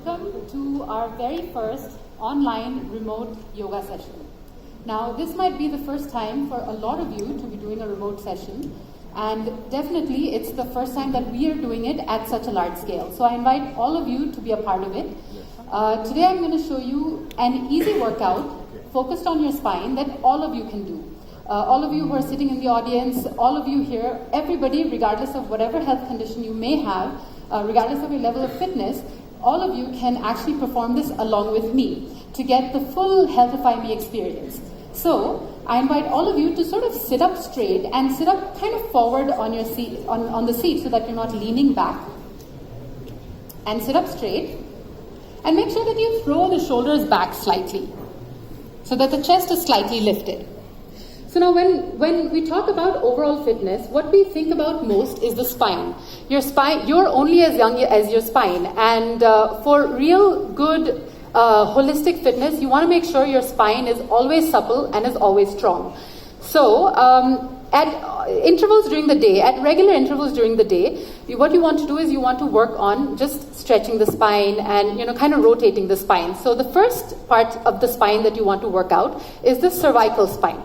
Welcome to our very first online remote yoga session. Now, this might be the first time for a lot of you to be doing a remote session, and definitely it's the first time that we are doing it at such a large scale. So I invite all of you to be a part of it. Today I'm going to show you an easy workout focused on your spine that all of you can do. All of you who are sitting in the audience, all of you here, everybody, regardless of whatever health condition you may have, regardless of your level of fitness, all of you can actually perform this along with me to get the full Healthifyme experience. So I invite all of you to sort of sit up straight and sit up kind of forward on your seat, on the seat, so that you're not leaning back. And sit up straight. And make sure that you throw the shoulders back slightly so that the chest is slightly lifted. So now when we talk about overall fitness, what we think about most is the spine. Your spine, you're only as young as your spine. And for real good holistic fitness, you want to make sure your spine is always supple and is always strong. So at intervals during the day, at regular intervals during the day, what you want to do is you want to work on just stretching the spine and kind of rotating the spine. So the first part of the spine that you want to work out is the cervical spine.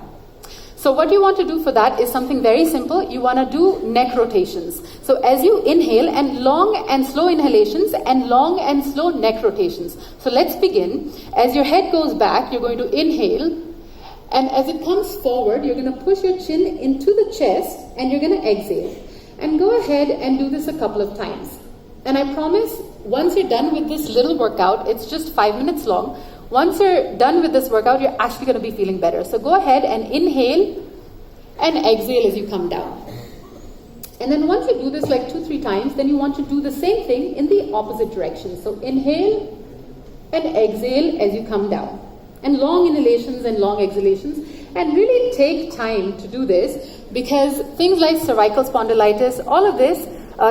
So what you want to do for that is something very simple. You want to do neck rotations. So as you inhale, and long and slow inhalations and long and slow neck rotations. So let's begin. As your head goes back, you're going to inhale. And as it comes forward, you're going to push your chin into the chest and you're going to exhale. And go ahead and do this a couple of times. And I promise, once you're done with this little workout, it's just 5 minutes long. Once you're done with this workout, you're actually going to be feeling better. So go ahead and inhale and exhale as you come down. And then once you do this like 2-3 times, then you want to do the same thing in the opposite direction. So inhale and exhale as you come down. And long inhalations and long exhalations. And really take time to do this, because things like cervical spondylitis, all of this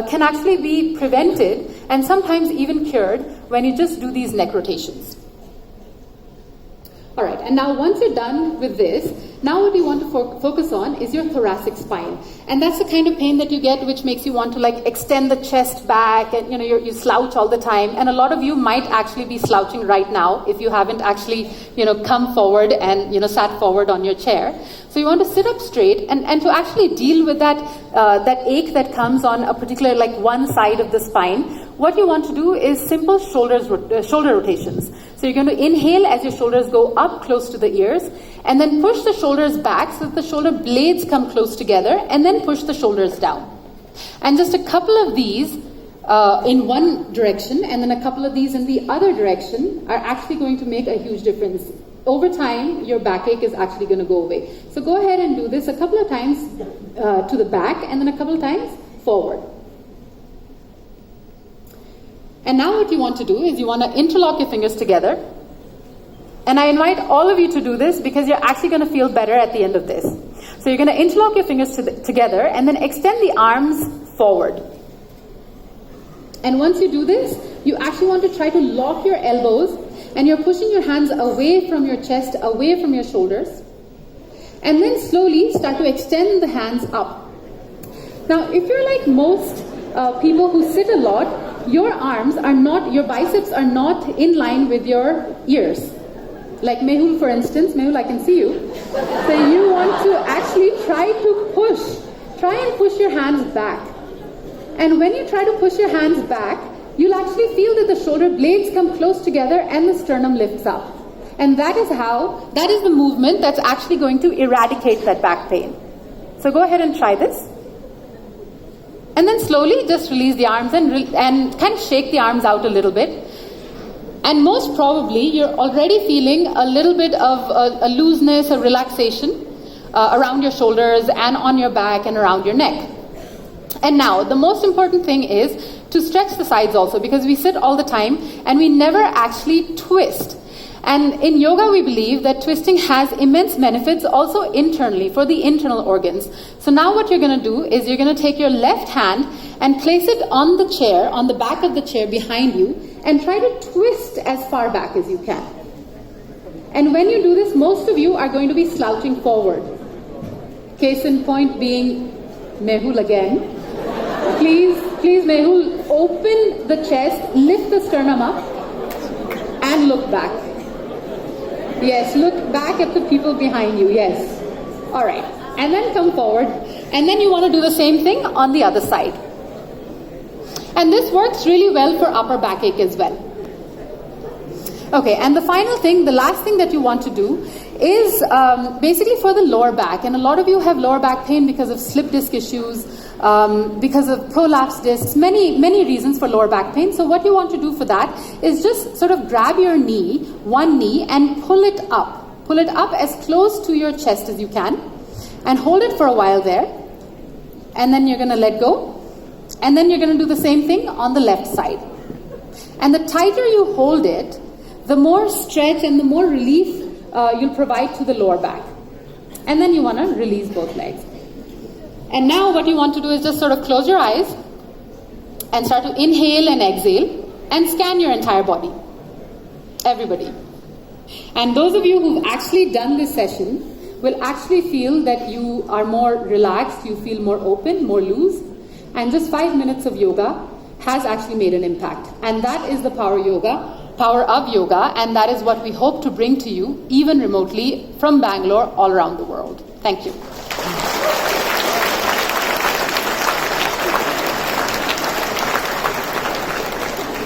can actually be prevented and sometimes even cured when you just do these neck rotations. All right, and now once you're done with this, now what you want to focus on is your thoracic spine. And that's the kind of pain that you get which makes you want to extend the chest back, and you slouch all the time. And a lot of you might actually be slouching right now if you haven't actually come forward and sat forward on your chair. So you want to sit up straight and to actually deal with that ache that comes on a particular one side of the spine. What you want to do is simple shoulder rotations. So you're going to inhale as your shoulders go up close to the ears, and then push the shoulders back so that the shoulder blades come close together, and then push the shoulders down. And just a couple of these in one direction and then a couple of these in the other direction are actually going to make a huge difference. Over time, your backache is actually going to go away. So go ahead and do this a couple of times to the back, and then a couple of times forward. And now what you want to do is you want to interlock your fingers together. And I invite all of you to do this because you're actually going to feel better at the end of this. So you're going to interlock your fingers together and then extend the arms forward. And once you do this, you actually want to try to lock your elbows, and you're pushing your hands away from your chest, away from your shoulders. And then slowly start to extend the hands up. Now, if you're like most people who sit a lot, your biceps are not in line with your ears. Like Mehul, for instance. Mehul, I can see you. So you want to actually try and push your hands back. And when you try to push your hands back, you'll actually feel that the shoulder blades come close together and the sternum lifts up. And that is the movement that's actually going to eradicate that back pain. So go ahead and try this. And then slowly just release the arms and kind of shake the arms out a little bit. And most probably you're already feeling a little bit of a looseness, a relaxation around your shoulders and on your back and around your neck. And now the most important thing is to stretch the sides also, because we sit all the time and we never actually twist. And in yoga, we believe that twisting has immense benefits also internally for the internal organs. So now what you're going to do is you're going to take your left hand and place it on the chair, on the back of the chair behind you, and try to twist as far back as you can. And when you do this, most of you are going to be slouching forward. Case in point being Mehul again. Please Mehul, open the chest, lift the sternum up and look back. Yes, look back at the people behind you, yes. All right, and then come forward, and then you want to do the same thing on the other side. And this works really well for upper backache as well. Okay, and the final thing, the last thing that you want to do is basically for the lower back. And a lot of you have lower back pain because of slip disc issues, because of prolapse discs, many reasons for lower back pain. So what you want to do for that is just sort of grab your knee, one knee, and pull it up. Pull it up as close to your chest as you can, and hold it for a while there. And then you're going to let go. And then you're going to do the same thing on the left side. And the tighter you hold it, the more stretch and the more relief you'll provide to the lower back. And then you want to release both legs. And now what you want to do is just sort of close your eyes and start to inhale and exhale and scan your entire body. Everybody. And those of you who've actually done this session will actually feel that you are more relaxed, you feel more open, more loose. And just 5 minutes of yoga has actually made an impact. And that is the power of yoga, and that is what we hope to bring to you, even remotely, from Bangalore, all around the world. Thank you.